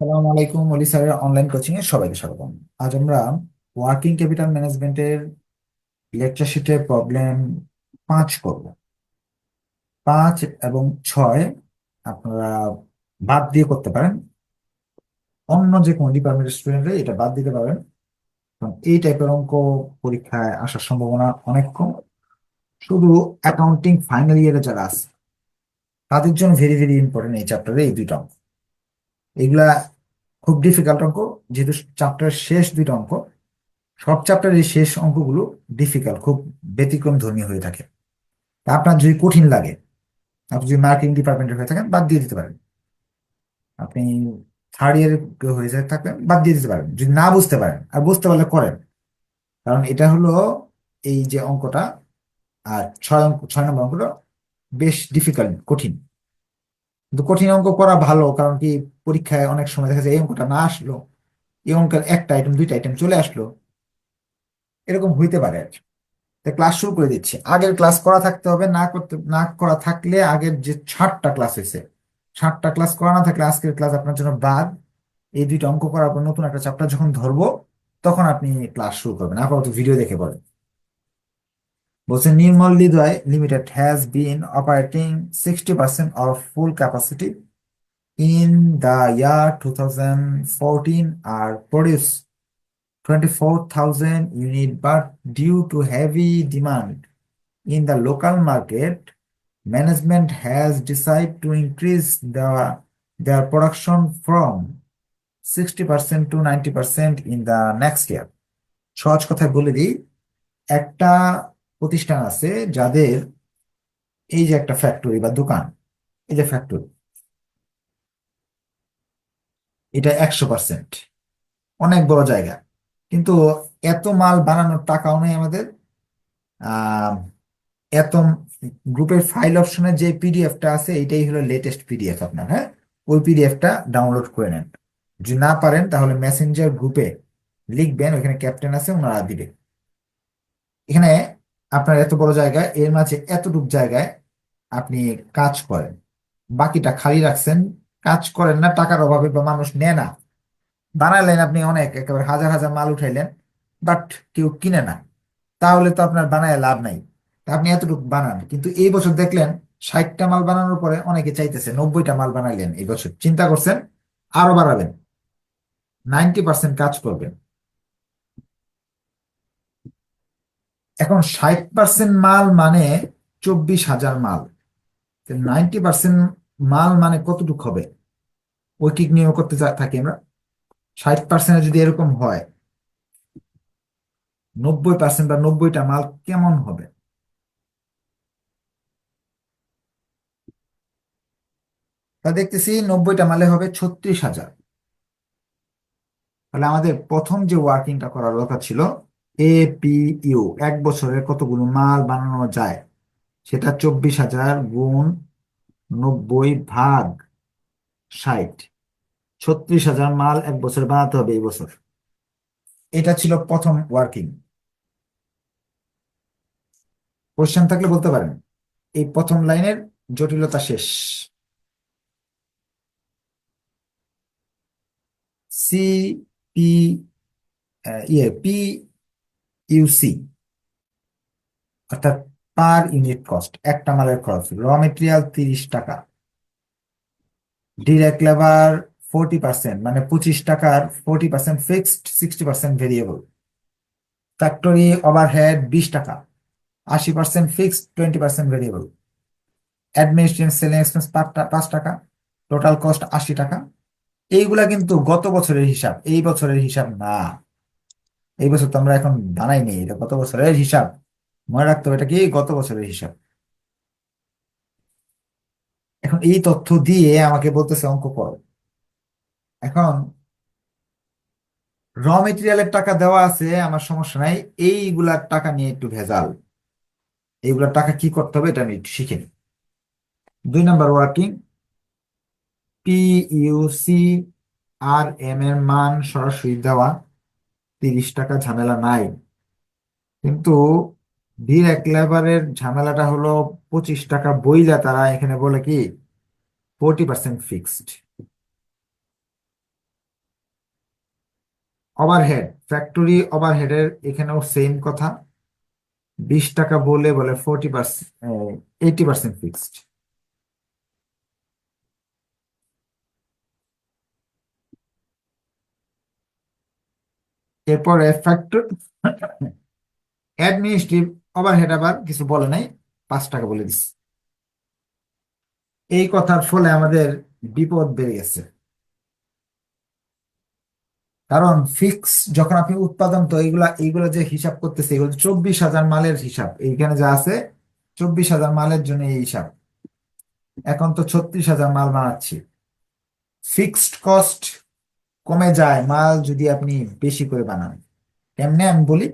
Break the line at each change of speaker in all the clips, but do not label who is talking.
সালাম আলাইকুম অলি স্যারের অনলাইন কোচিং এ সবাইকে স্বাগতম। আজ আমরা ওয়ার্কিং ক্যাপিটাল ম্যানেজমেন্টের লেকচার শিটের প্রবলেম 5 করব। 5 এবং 6 আপনারা বাদ দিয়ে করতে পারেন, অন্য যে কোনো ডিপার্টমেন্টের স্টুডেন্টরা এটা বাদ দিতে পারেন, কারণ এই টাইপের অঙ্ক পরীক্ষায় আসার সম্ভাবনা অনেক কম। শুধু অ্যাকাউন্টিং ফাইনাল ইয়ারে যারা আছে তাদের জন্য ভেরি ভেরি ইম্পর্টেন্ট এই চ্যাপ্টারে এই দুইটা অঙ্ক। এগুলা খুব ডিফিকাল্ট অঙ্ক, যেহেতু চ্যাপ্টারের শেষ দুইটা অঙ্ক। সব চ্যাপ্টারের শেষ অঙ্কগুলো ডিফিকাল্ট, খুব ব্যতিক্রম ধর্মী হয়ে থাকে। তা আপনার যদি কঠিন লাগে, আপনি যদি মার্কেটিং ডিপার্টমেন্টের হয়ে থাকেন বাদ দিয়ে দিতে পারেন। আপনি থার্ড ইয়ার হয়ে যায় থাকবেন বাদ দিয়ে দিতে পারেন যদি না বুঝতে পারেন, আর বুঝতে পারলে করেন। কারণ এটা হলো এই যে অঙ্কটা, আর 6 নম্বর অঙ্কটা বেশ ডিফিকাল্ট, কঠিন। কিন্তু কঠিন অঙ্ক করা ভালো, কারণ কি পরীক্ষায় অনেক সময় দেখা যায় এই অঙ্কটা না আসলো, এই অঙ্কের একটা আইটেম দুইটা আইটেম চলে আসলো, এরকম হইতে পারে আর কি। ক্লাস শুরু করে দিচ্ছি। আগের ক্লাস করা থাকতে হবে, না করা থাকলে আগের যে 60টা ক্লাস হয়েছে, 60টা ক্লাস করা না থাকলে আজকের ক্লাস আপনার জন্য বাদ। এই দুইটা অঙ্ক করার পর নতুন একটা চ্যাপ্টার যখন ধরবো তখন আপনি ক্লাস শুরু করবেন, আপাতত ভিডিও দেখে পড়েন। বলছে Nirmal Hriday limited has been operating 60% of full capacity in the year 2014 আর produce 24,000 unit, but due to heavy demand in the local market, management has decided to increase their production from 60% to 90% in the next year. সহজ কথায় বলে দিই, একটা প্রতিষ্ঠান আছে যাদের এই যে একটা ফ্যাক্টরি বা দোকান, এই যে ফ্যাক্টরি, এটা 100%, অনেক বড় জায়গা। কিন্তু এত মাল বানানোর টাকাও নেই আমাদের। আহ এত গ্রুপের ফাইল অপশনে যে পিডিএফটা আছে এটাই হলো লেটেস্ট পিডিএফ আপনার, হ্যাঁ, ওই পিডিএফটা ডাউনলোড করে নেন। যদি না পারেন তাহলে মেসেঞ্জার গ্রুপে লিখবেন, ওখানে ক্যাপ্টেন আছে, ওনারা দিবে। এখানে আপনার এত বড় জায়গা, এর মাঝে এতটুক জায়গায় আপনি কাজ করেন, বাকিটা খালি রাখছেন, কাজ করেন না, টাকার অভাবে বা মানুষ নেয় না। বানাইলেন আপনি অনেক, একেবারে হাজার হাজার মাল উঠাইলেন, বাট কেউ কিনে না, তাহলে তো আপনার বানায় লাভ নাই। তা আপনি এতটুকু বানান, কিন্তু এই বছর দেখলেন 60টা মাল বানানোর পরে অনেকে চাইতেছে 90টা মাল বানাইলেন, এই বছর চিন্তা করছেন আরো বাড়াবেন, 90% কাজ করবেন। এখন 60% মাল মানে 24,000 মাল, 90% মাল মানে কতটুকু হবে? ঐকিক নিয়ম করতে থাকি আমরা। 60% যদি এরকম হয়, 90% বা 90টা মাল কেমন হবে? তা দেখতেছি 90টা মালে হবে 36,000। তাহলে আমাদের প্রথম যে ওয়ার্কিংটা করার দরকার ছিল, এপিইউ, এক বছরে কতগুলো মাল বানানো যায়, সেটা 24,000 গুণ 90 ভাগ 60, 36,000 মাল এক বছরে বানাতে হবে এই বছর। এটা ছিল প্রথম ওয়ার্কিং। কোশ্চেন থাকলে বলতে পারেন। এই প্রথম লাইনের জটিলতা শেষ। সি পি পি ইউসি, অর্থাৎ পার ইউনিট কস্ট, একটা মালের খরচ। র মেটেরিয়াল 30 টাকা, ডিরেক্ট লেবার 40%, মানে 25 টাকার 40% ফিক্সড, 60% ভেরিয়েবল। ফ্যাক্টরি ওভারহেড 20 টাকা, 80% fixed, 20% variable. Administration selling expense 5 টাকা, টোটাল কস্ট 80 টাকা। এইগুলা কিন্তু গত বছরের হিসাব, এই বছরের হিসাব না। এই বছর তো আমরা এখন বানাইনি, এটা গত বছরের হিসাব। মনে রাখতে হবে এটা কি গত বছরের হিসাব। এখন এই তথ্য দিয়ে আমাকে বলতেছে অঙ্ক করো। এখন র মেটেরিয়ালের টাকা দেওয়া আছে, আমার সমস্যা নাই, এইগুলার টাকা নিয়ে একটু ভেজাল। এইগুলার টাকা কি করতে হবে এটা আমি একটু শিখে নিই। 2 নম্বর ওয়ার্কিং, পিইউসি আর এম এর মান সরাসরি দেওয়া, 30 টাকা, ঝামেলা নাই। কিন্তু ডিরেক্ট লেবারের ঝামেলাটা হলো 25 টাকা বইলা তারা এখানে বলে কি 40% ফিক্সড। ওভারহেড, ফ্যাক্টরি ওভারহেডের এখানেও সেম কথা। 20 টাকা বলে বলে 40%, 80% ফিক্সড। এরপরে ফ্যাক্টর অ্যাডমিনিস্ট্রেটিভ ওভারহেড আবার কিছু বলে নাই, 5 টাকা বলে দিচ্ছে। এই কথার ফলে আমাদের বিপদ বেড়ে গেছে। কারণ ফিক্স যখন আপনি উৎপাদন, তো এইগুলা এইগুলা যে হিসাব করতেছে, এগুলো 24,000 মালের হিসাব এইখানে যা আছে। 24,000 মালের জন্য এই হিসাব। এখন তো 36,000 মাল বানাচ্ছি। ফিক্সড কস্ট কমে যায় মাল যদি আপনি বেশি করে বানান। কেমনে আমি বলি।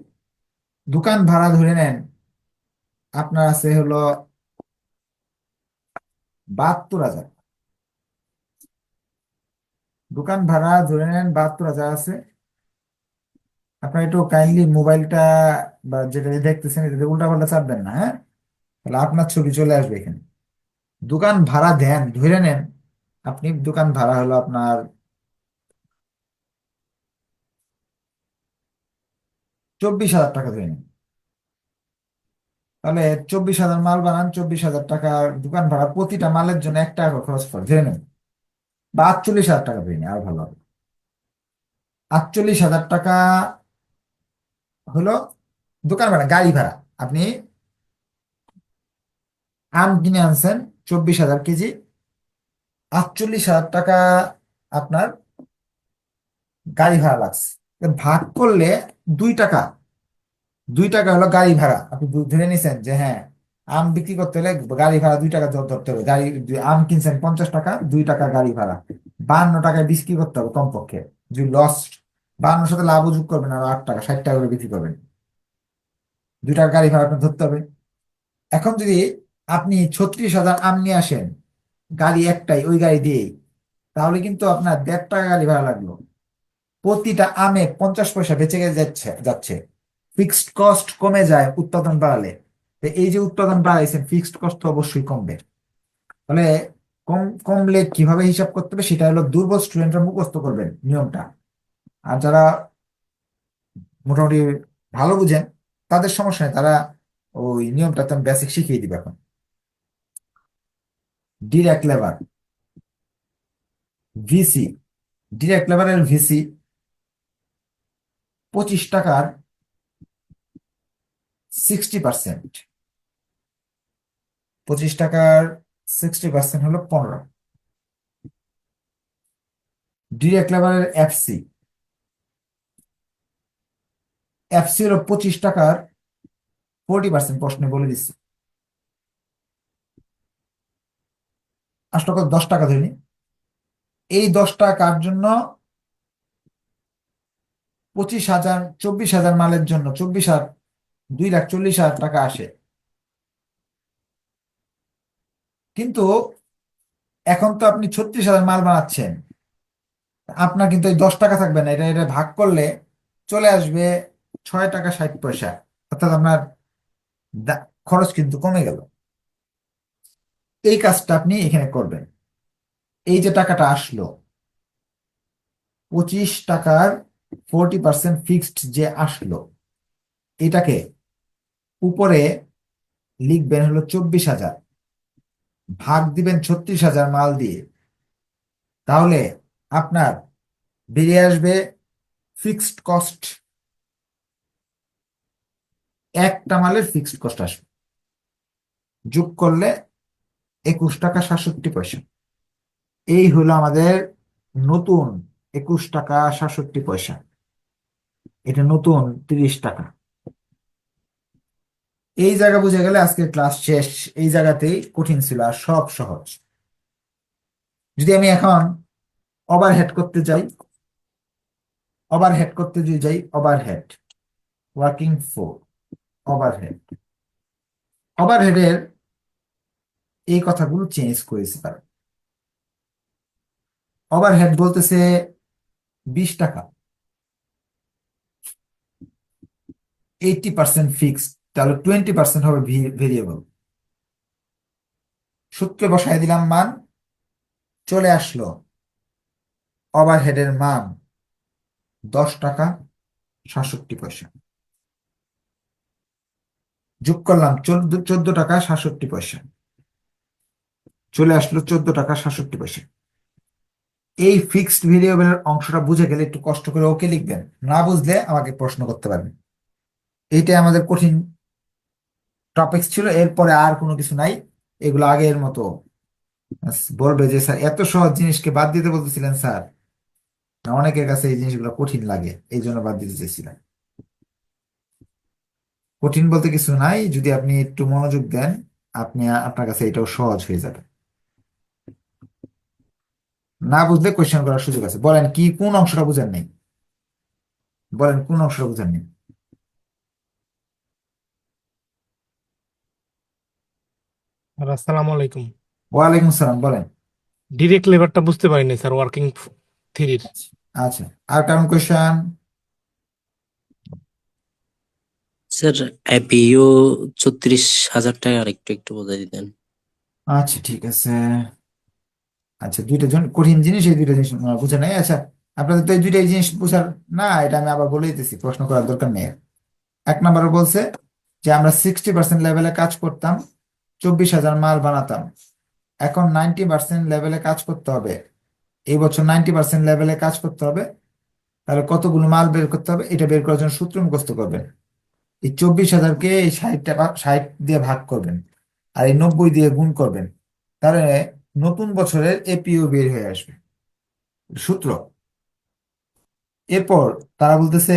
দোকান ভাড়া ধরে নেন, আপনার আছে হলো 72,000। দোকান ভাড়া ধরে নেন 72,000 আছে। আপনার একটু কাইন্ডলি মোবাইলটা বা যেটা দেখতেছেন এটা উল্টা পাল্টা চাপবেন না, হ্যাঁ? তাহলে আপনার ছবি চলে আসবে এখানে। দোকান ভাড়া দেন ধরে নেন, আপনি দোকান ভাড়া হলো আপনার 24,000 টাকা ধরে নেন। তাহলে 24,000 মাল বানান, 24,000 টাকা দোকান ভাড়া, প্রতিটা মালের জন্য 1 টাকা করে খরচ করে ধরে নেন। বা 48,000 টাকা ধরে নেন, আর ভালো হবে। 48,000 টাকা হলো দোকান ভাড়া, গাড়ি ভাড়া। আপনি আম কিনে আনছেন 24,000 কেজি, 48,000 টাকা আপনার গাড়ি ভাড়া লাগছে। তো ভাগ করলে 2 টাকা, 2 টাকা হলো গাড়ি ভাড়া। আপনি ধরে নিছেন যে হ্যাঁ, আম বিক্রি করতে হলে গাড়ি ভাড়া 2 টাকা ধরতে হবে। আম কিনছেন 50 টাকা, 2 টাকা গাড়ি ভাড়া। 52 টাকায় বিক্রি করতে হবে কমপক্ষে। যদি লস, 52 সাথে লাভও যোগ করবেন আর 8 টাকা, 60 টাকা করে বিক্রি করবেন। 2 টাকা গাড়ি ভাড়া আপনার ধরতে হবে। এখন যদি আপনি 36,000 আম নিয়ে আসেন গাড়ি একটাই, ওই গাড়ি দিয়েই, তাহলে কিন্তু আপনার 1.5 টাকা গাড়ি ভাড়া লাগলো। প্রতিটা আমে 50 পয়সা বেঁচে গেছে, যাচ্ছে যাচ্ছে। ফিক্সড কস্ট কমে যায় উৎপাদন বাড়ালে। তো এই যে উৎপাদন বাড়াইছেন, ফিক্সড কস্ট তো অবশ্যই কমবে। তাহলে কমলে কিভাবে হিসাব করতে হবে সেটা হলো দুর্বল স্টুডেন্টরা মুখস্থ করবেন নিয়মটা। আর যারা মোটামুটি ভালো বুঝেন তাদের সমস্যা নেই, তারা ওই নিয়মটা তো বেসিক শিখিয়ে দিবে এখন। Direct labour, VC. ডিরেক্ট লেবারের ভিসি 25 টাকার 60%। 25 টাকার 60% হলো 15। ডিরেক্ট লেবারের এফসি, এফসি হলো 25 টাকার 40%, প্রশ্নে বলে দিচ্ছি। আসলে কত, 10 টাকা ধরে নি। এই 10 টাকার জন্য 25,000, 24,000 মালের জন্য 24,000, 2,40,000 টাকা আসে। কিন্তু এখন তো আপনি 36,000 মাল বানাচ্ছেন, আপনার কিন্তু এই 10 টাকা থাকবে না। এটা এটা ভাগ করলে চলে আসবে 6 টাকা 60 পয়সা। অর্থাৎ আপনার খরচ কিন্তু কমে গেল। এই কাজটা আপনি এখানে করবেন। এই যে টাকাটা আসলো, 25 টাকার 40% ফিক্সড যে আসলো, এটাকে উপরে লিখবেন হলো 24,000, ভাগ দিবেন 36,000 মাল দিয়ে। তাহলে আপনার বেরিয়ে আসবে ফিক্সড কস্ট, একটা মালের ফিক্সড কস্ট আসবে, যোগ করলে 21 টাকা 67 পয়সা। এই হলো আমাদের নতুন 21 টাকা 67 পয়সা। এটা নতুন 30 টাকা। এই জায়গা বুঝে গেলে আজকের ক্লাস শেষ। এই জায়গাতেই কঠিন ছিল, আর সব সহজ। যদি আমি এখন ওভারহেড করতে যাই, ওভারহেড করতে যদি যাই, ওভারহেড, ওয়ার্কিং ফোর, ওভারহেড। ওভারহেডের এই কথাগুলো চেঞ্জ করেছে তারা। ওভারহেড বলতেছে 20 টাকা, 80% ফিক্সড, তাহলে 20% হবে ভেরিয়েবল। সূত্রে বসায় দিলাম মান, চলে আসলো ওভারহেডের মান 10 টাকা 67 পয়সা। যোগ করলাম 14 টাকা 67 পয়সা, চলে আসলো 14 টাকা 67 পয়সা। এই ফিক্সড ভেরিয়েবলের অংশটা বুঝে গেলে একটু কষ্ট করে ওকে লিখবেন, না বুঝলে আমাকে প্রশ্ন করতে পারবেন। এইটাই আমাদের কঠিন টপিকস ছিল, এরপরে আর কোনো কিছু নাই। এগুলো আগের মতো বলবে যে স্যার এত সহজ জিনিসকে বাদ দিতে বলতেছিলেন স্যার। না, অনেকের কাছে এই জিনিসগুলো কঠিন লাগে, এই জন্য বাদ দিতে চেয়েছিলাম। কঠিন বলতে কিছু নাই, যদি আপনি একটু মনোযোগ দেন আপনার কাছে এটাও সহজ হয়ে যাবে। না বুঝলে কোয়েশ্চেন করার সুযোগ আছে। বলেন কি, কোন অংশটা বুঝেন নাই? বলেন কোন অংশটা বুঝেন নাই?
আর আসসালামু আলাইকুম।
ওয়ালাইকুম আসসালাম, বলেন।
ডিরেক্ট লেবারটা বুঝতে পারিনি স্যার, ওয়ার্কিং থ্রির।
আচ্ছা, আচ্ছা, আর কারণ কোয়েশ্চেন?
স্যার অ্যাপিও 34,000 টাকা আর একটু একটু বোঝাই দিতেন।
আচ্ছা, ঠিক আছে। আচ্ছা, দুইটা কঠিন জিনিস, এই দুইটা জিনিস বুঝে নাই। আচ্ছা, আপনাদের তো এই দুইটাই জিনিস বুঝার না, এটা আমি আবার বলে দিতেছি, প্রশ্ন করার দরকার নেই। 1 নম্বরে বলছে যে আমরা 60% লেভেলে কাজ করতাম, 24,000 মাল বানাতাম। এখন 90% লেভেলে কাজ করতে হবে, এই বছর 90% লেভেলে কাজ করতে হবে। তাহলে কতগুলো মাল বের করতে হবে, এটা বের করার জন্য সূত্র মুখস্থ করবেন। এই 24,000-কে এই 60 দিয়ে ভাগ করবেন, আর এই 90 দিয়ে গুণ করবেন। তাহলে নতুন বছরের এপিও বের হয়ে আসবে, সূত্র। এরপর তারা বলতেছে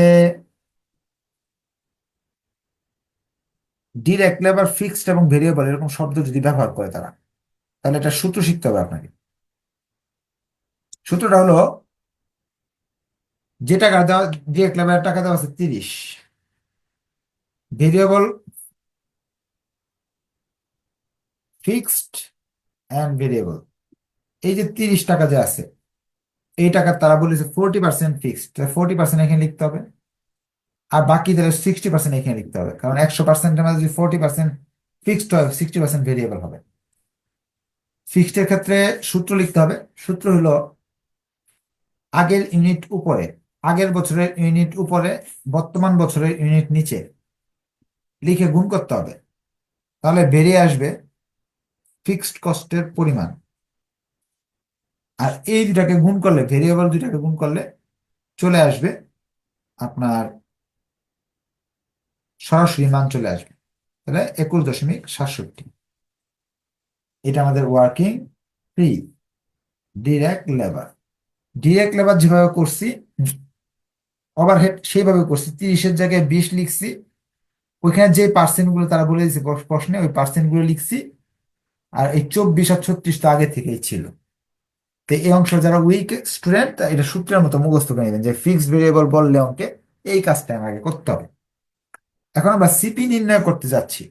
ডিরেক্ট লেবার, ফিক্সড এবং ভেরিয়েবল এরকম শব্দ যদি ব্যবহার করে তারা, তাহলে এটা সূত্র শিখতে হবে আপনাকে। সূত্রটা হলো, যে টাকা দেওয়া, ডিরেক্ট লেবারের টাকা দেওয়া আছে 30, ভেরিয়েবল, ফিক্সড অ্যান্ড ভেরিয়েবল। এই যে 30 টাকা যে আছে, এই টাকার তারা বলেছে 40% ফিক্সড, 40% এখানে লিখতে হবে। আর বাকি তাহলে 60% এখানে লিখতে হবে, কারণ 100%-এর মধ্যে যদি 40% ফিক্সড হয়, 60% ভেরিয়েবল হবে। ফিক্সড এর ক্ষেত্রে সূত্র লিখতে হবে। সূত্র হলো আগের ইউনিট উপরে, আগের বছরের ইউনিট উপরে, বর্তমান বছরের ইউনিট নিচে লিখে গুণ করতে হবে। তাহলে বেরিয়ে আসবে ফিক্সড কস্টের পরিমাণ। আর এই দুটাকে গুণ করলে, ভেরিয়েবল দুটাকে গুণ করলে চলে আসবে আপনার সরাসরি মান চলে আসবে। তাহলে 21.67। এটা আমাদের working free direct labour. Direct labour যেভাবে করছি, ওভারহেড সেইভাবে করছি, 30-এর জায়গায় 20 লিখছি। ওইখানে যে পার্সেন্ট গুলো তারা বলে দিয়েছে প্রশ্নে, ওই পার্সেন্ট গুলো লিখছি। আর এই 24 আর 36 তো আগে থেকেই ছিল। তো এই অংশ যারা উইক স্টুডেন্ট, এটা সূত্রের মতো মুখস্থ করে নেবেন যে ফিক্সড ভেরিয়েবল বললে অঙ্কে এই কাজটা আমাকে করতে হবে। এখন আমরা সিপি নির্ণয় করতে যাচ্ছি।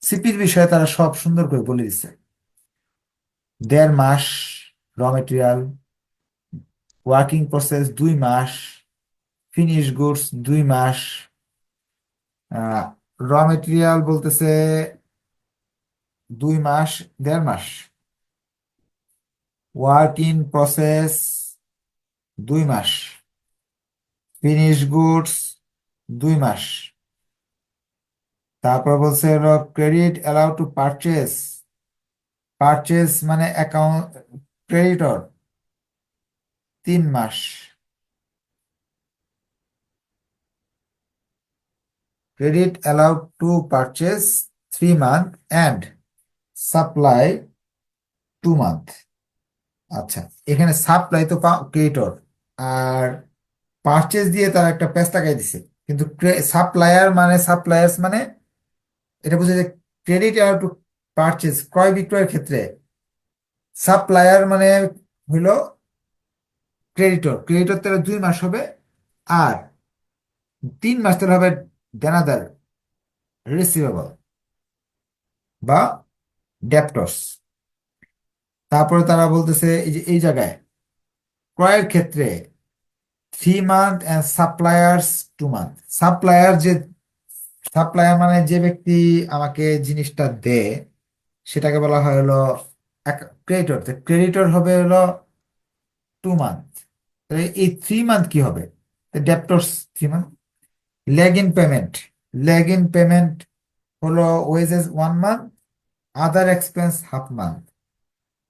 সিপির বিষয়ে তারা সব সুন্দর করে বলে দিচ্ছে। 1.5 মাস র মেটেরিয়াল, ওয়ার্কিং প্রসেস 2 মাস, ফিনিশ গুডস 2 মাস, র মেটেরিয়াল বলতেছে 2 মাস, 1.5 মাস, ওয়ার্ক ইন প্রসেস 2 মাস, ফিনিশ গুডস 2 মাস। তারপর বলছে হলো credit allow to purchase, purchase মানে অ্যাকাউন্ট, ক্রেডিটর 3 মাস, credit allow to purchase 3 month and supply 2 month. আচ্ছা, এখানে সাপ্লাই তো ক্রেডিটর, আর পারচেস দিয়ে তার একটা প্যাচ লাগাই দিছে। কিন্তু সাপ্লায়ার মানে, সাপ্লায়ার্স মানে এটা বুঝে যে ক্রেডিট অ্যালাউ টু পারচেস, ক্রয় বিক্রয়ের ক্ষেত্রে সাপ্লায়ার মানে হইল ক্রেডিটর। ক্রেডিটর তাহলে 2 মাস হবে, আর 3 মাস তাহলে হবে দেনাদার, রিসিভেবল বা ডেপ্টর্স। তারপরে তারা বলতেছে এই যে এই জায়গায় ক্রয়ের ক্ষেত্রে 3 month and suppliers 2 month. Supplier যে, সাপ্লায়ার মানে যে ব্যক্তি আমাকে জিনিসটা দেয়, সেটাকে বলা হয় হলো ক্রেডিটর। ক্রেডিটর হবে হলো 2 মান্থ। এই 3 মান্থ কি হবে? Debtors 3 month. Lag in payment হলো wages 1 month, other expense half month.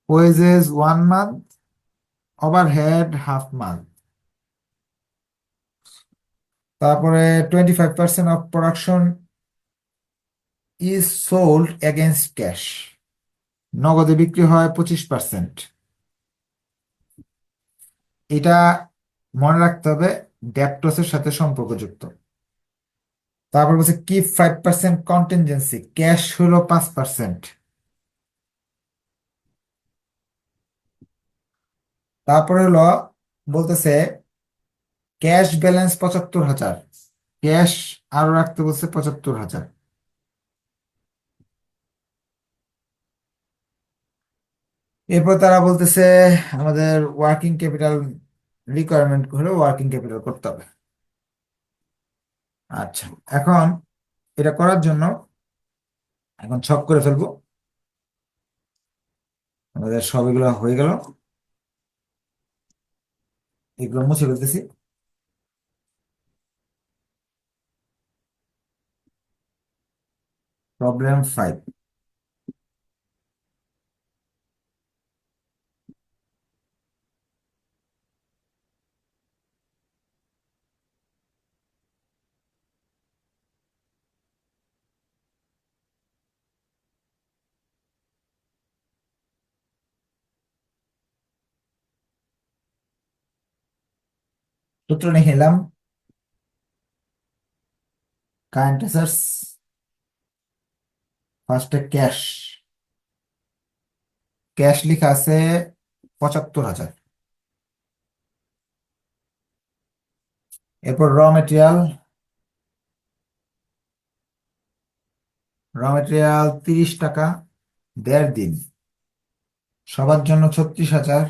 Wages 1 month, overhead half month. তারপরে 25% of production is sold against cash, নগদে বিক্রি হয় 25%। এটা মনে রাখতে হবে, ডেপ্টসের সাথে সম্পর্কযুক্ত। তারপর বলছে কিপ 5% কন্টিনজেন্সি, ক্যাশ হলো 5%। তারপরে হলো বলতেছে ক্যাশ ব্যালেন্স 75,000, ক্যাশ আরো রাখতে বলছে 75,000। এরপর তারা বলতেছে আমাদের ওয়ার্কিং ক্যাপিটাল রিকোয়ারমেন্ট হলে ওয়ার্কিং ক্যাপিটাল করতে হবে। আচ্ছা, এখন এটা করার জন্য এখন ছক করে ফেলবো। আমাদের সব এগুলো হয়ে গেল, এগুলো মুছে ফেলতেছি। প্রবলেম 5। সূত্র লিখে নিলাম। কারেন্ট অ্যাসেটস, ফার্স্টে ক্যাশ, ক্যাশ লেখা আছে 75,000। এরপর র মেটেরিয়াল 30 টাকা, 1.5 দিন, সবার জন্য 36,000।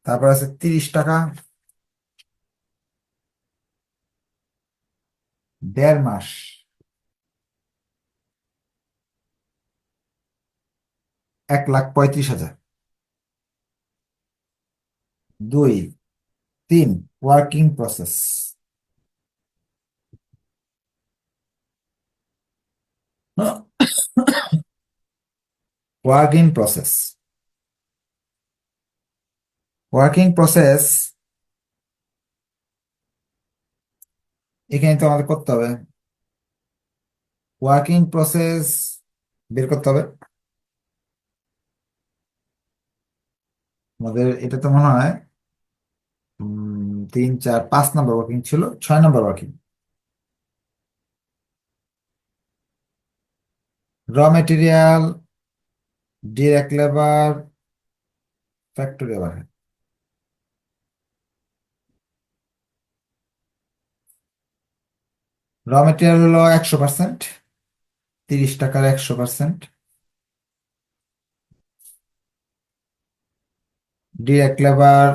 তারপর আছে 30 টাকা, 1.5 মাস, 1,35,000। 2, 3 working process. Working process, working process এখানে তো আমাদের করতে হবে, ওয়ার্কিং প্রসেস বের করতে হবে আমাদের। এটা তো মনে হয় 3, 4, 5 নম্বর ওয়ার্কিং ছিল, 6 নম্বর working. Raw material, direct labour, factory overhead. Raw material হলো 100%, 30 টাকার 100%। Direct labour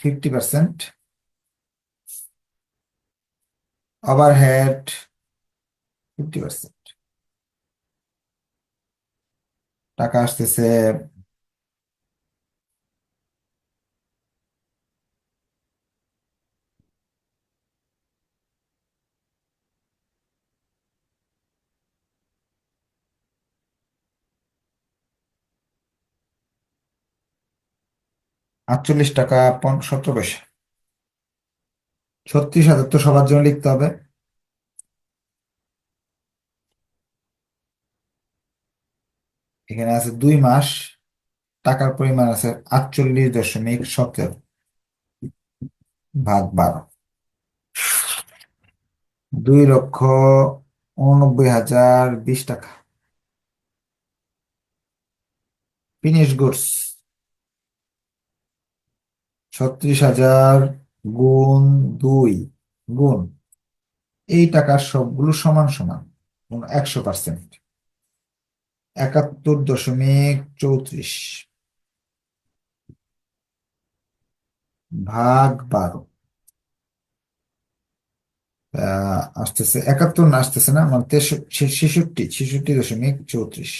50%। ওভারহেড 50%। টাকা আসতেছে 48 টাকা 17 পয়সা। 36,000 তো সবার জন্য লিখতে হবে। এখানে আছে 2 মাস, টাকার পরিমাণ আছে 48.17 ভাগ 12, 2,89,020 টাকা। ফিনিশ গুডস 36,000 গুণ 2 গুণ এই টাকার সবগুলো সমান সমান 100%, 71.34 ভাগ 12। আসতেছে 71, না আসতেছে না, মানে 63, 66.34,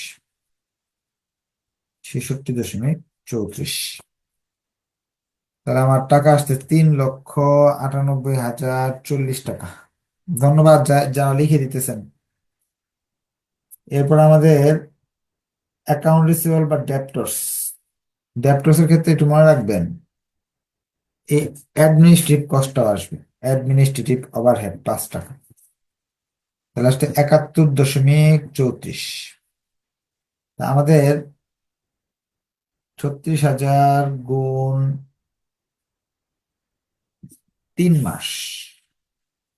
66.34। তাহলে আমার টাকা আসছে 3,98,040 টাকা। ধন্যবাদ যারা লিখে দিতেছেন। এরপর আমাদের অ্যাকাউন্ট রিসিভেবল বা ডেপ্টরস। ডেপ্টরস এর ক্ষেত্রে একটু মনে রাখবেন এই অ্যাডমিনিস্ট্রেটিভ কস্টটাও আসবে, অ্যাডমিনিস্ট্রেটিভ ওভারহেড 5 টাকা। তাহলে আসছে 71.34। আমাদের 36,000 গুণ 3 মাস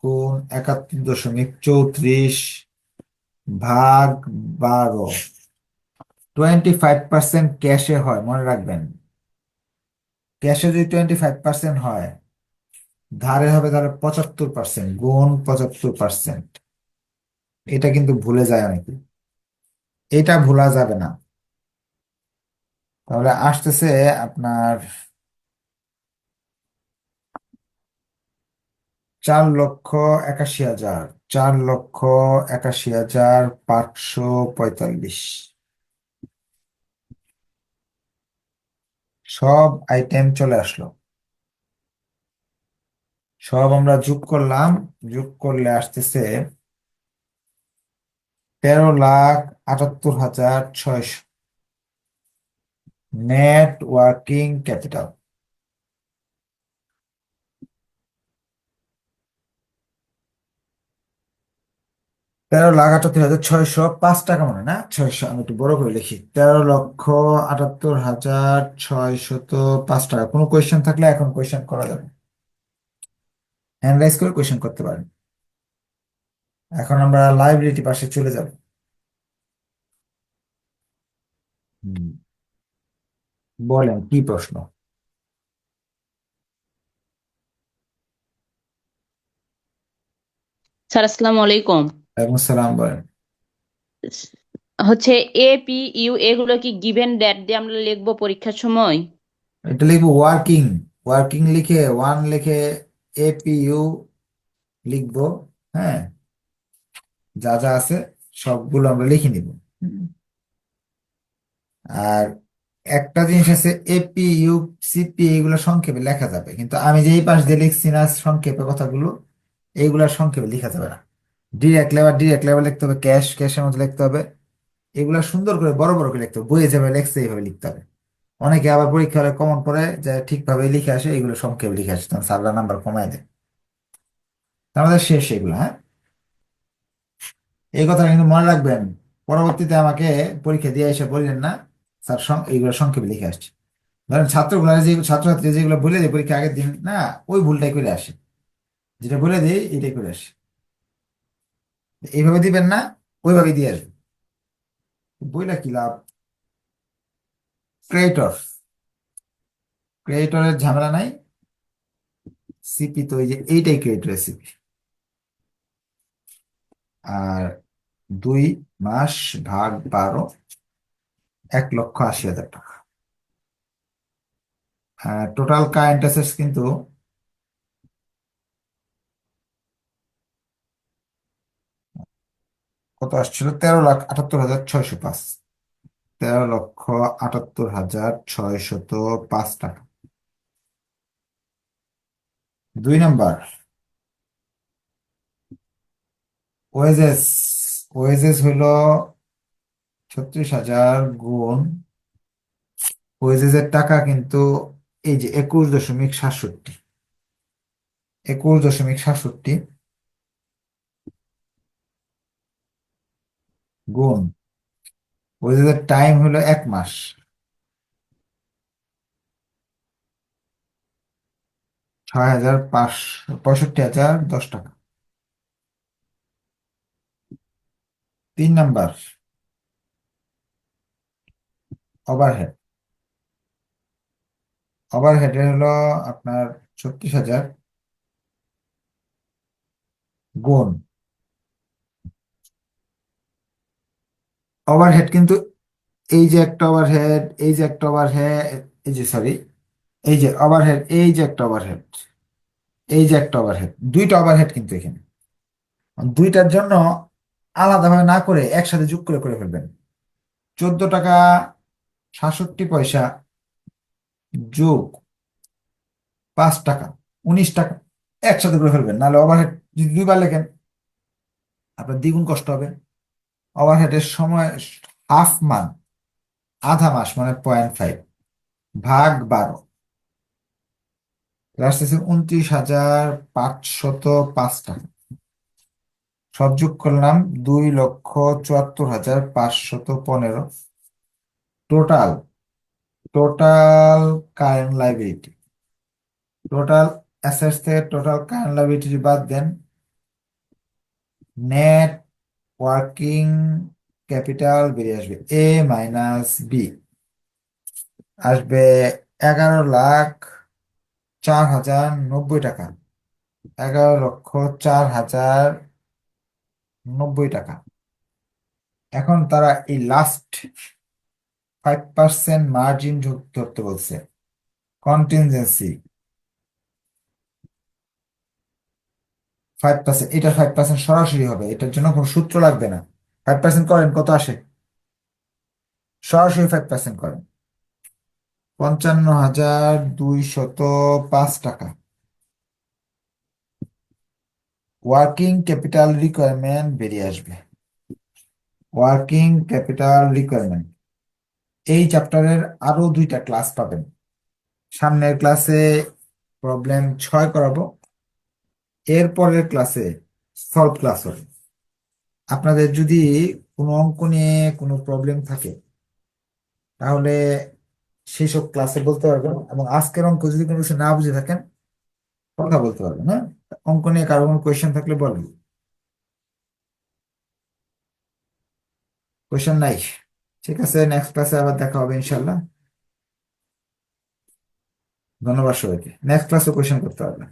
গুণ 71.34 ভাগ 12, 25% ক্যাশে হয়, মনে রাখবেন। ক্যাশে যদি 25% হয়, ধারে হবে তাহলে 75% গুণ 75%। এটা কিন্তু ভুলে যায় অনেকে, এটা ভোলা যাবে না। তাহলে আসতেছে আপনার 4,81,000, 4,81,545। সব আইটেম চলে আসলো, সব আমরা যোগ করলাম। যোগ করলে আসতেছে 13,78,600 নেট ওয়ার্কিং ক্যাপিটাল। 13,78,605 টাকা, মনে হয় না 600, আমি একটু বড় করে লিখি। 13,78,605 টাকা। কোনো কোয়েশ্চেন থাকলে এখন কোয়েশ্চেন করা যাবে, হ্যান্ড রাইজ করে কোয়েশ্চেন করতে পারেন। এখন আমরা লাইব্রেরিটি পাশে চলে যাব। হুম, বলেন কি প্রশ্ন?
স্যার আসসালামু আলাইকুম।
ওয়ালাইকুম আসসালাম, বলেন।
হচ্ছে এ পি ইউ এগুলো কি গিভেন ডেট দিয়ে আমরা লিখবো পরীক্ষার সময়?
এটা লিখবো ওয়ার্কিং, ওয়ার্কিং লিখে 1 লিখে এপিইউ লিখবো। হ্যাঁ, যা যা আছে সবগুলো আমরা লিখে নিব। হুম। আর একটা জিনিস আছে, এপিইউ সিপি এগুলো সংক্ষেপে লেখা যাবে, কিন্তু আমি যেই পাশ দিয়ে লিখছি না সংক্ষেপে কথাগুলো, এইগুলা সংক্ষেপে লেখা যাবে না। ডিরেক্ট লেবার লিখতে হবে, ক্যাশের মধ্যে লিখতে হবে। এগুলা সুন্দর করে বড় বড় করে লিখতে হবে, বইয়ে যাবে লেখছে এইভাবে লিখতে হবে। অনেকে আবার পরীক্ষা হলে কমন পড়ে যে ঠিকভাবে লিখে আসে, এগুলো সংক্ষেপে লিখে আসে, তখন স্যাররা নাম্বার কমায় দেয়। আমাদের শেষ এগুলো, হ্যাঁ। এই কথা কিন্তু মনে রাখবেন, পরবর্তীতে আমাকে পরীক্ষা দিয়ে এসে বললেন না স্যার এইগুলো সংক্ষেপে লিখে আসছে। ধরেন ছাত্রগুলো যে ছাত্রছাত্রী যেগুলো বলে দেয় পরীক্ষা আগের দিন, না ওই ভুলটাই করে আসে, যেটা বলে দিই এটাই করে আসে। এইভাবে দিবেন না, ওইভাবে দিয়ে আসবে। বইটা কি লাভ? ক্রেডিটর, ক্রেডিটরের ঝামেলা নাই। সিপি তো এই যে এইটাই ক্রেডিটরের সিপি। আর 2 মাস ভাগ 12, 1,80,000 টাকা। টোটাল কারেন্ট অ্যাসেটস কিন্তু কত আসছিল? 13,78,605। 13,78,605 টাকা। 2 নাম্বার, ওয়েজেস। ওয়েজেস হইল 36,000 গুণ ওয়েজেস এর টাকা কিন্তু এই যে 21.67, 21.67 গুণ ওয়েজেস এর টাইম হলো 1 মাস, 6,565,10 টাকা। 3 নাম্বার, ওভারহেড। ওভারহেড হলো আপনার 36,000 গুণ ওভারহেড কিন্তু এই যে একটা ওভারহেড, এই যে একটা ওভারহেড, এই যে সরি, এই যে ওভারহেড, এই যে একটা ওভারহেড, এই যে একটা ওভারহেড, দুইটা ওভারহেড কিন্তু এখানে। দুইটার জন্য আলাদাভাবে না করে একসাথে যোগ করে করে ফেলবেন। 14 টাকা 67 পয়সা যোগ 5 টাকা, 19 টাকা, একসাথে করে ফেলবেন, নাহলে ওভারহেড যদি 2 বার লেখেন আপনার দ্বিগুণ কষ্ট হবে। ওভারহেডের সময় হাফ মান্থ, আধা মাস মানে 0.5 ভাগ 12, আসতেছে 29,505 টাকা। সব যোগ করলাম 2,74,515। Total total current liability, total assets থেকে টোটাল কারেন্ট লাইবিলিটি বাদ দেন, নেট ওয়ার্কিং ক্যাপিটাল বেরিয়ে আসবে এ মাইনাস বি, আসবে 11,04,090 টাকা, 11,04,090 টাকা। এখন তারা এই লাস্ট 5% মার্জিন ধরতে বলছে, কন্টিনজেন্সি 5%, এটা 5% সরাসরি হবে, এটার জন্য কোনো সূত্র লাগবে না। 5% করেন কত আসে, সরাসরি 5% করেন 55,205 টাকা। ওয়ার্কিং ক্যাপিটাল রিকোয়ারমেন্ট বেরিয়ে আসবে, ওয়ার্কিং ক্যাপিটাল রিকোয়ারমেন্ট। এই চ্যাপ্টারের আরো 2টা ক্লাস পাবেন, সামনের ক্লাসে প্রবলেম 6 করাবো, এর পরের ক্লাসে সলভ ক্লাস হবে। আপনাদের যদি কোনো অঙ্ক নিয়ে কোনো প্রবলেম থাকে তাহলে সেই সব ক্লাসে বলতে পারবেন, এবং আজকের অঙ্ক যদি কোনো কিছু না বুঝে থাকেন কথা বলতে পারবেন। হ্যাঁ, অঙ্ক নিয়ে কারো কোনো কোয়েশ্চেন থাকলে বলেন। কোয়েশ্চেন নাই? ঠিক আছে, নেক্সট ক্লাসে আবার দেখা হবে ইনশাল্লাহ। ধন্যবাদ সবাইকে। নেক্সট ক্লাসে কোয়েশ্চেন করতে পারবেন।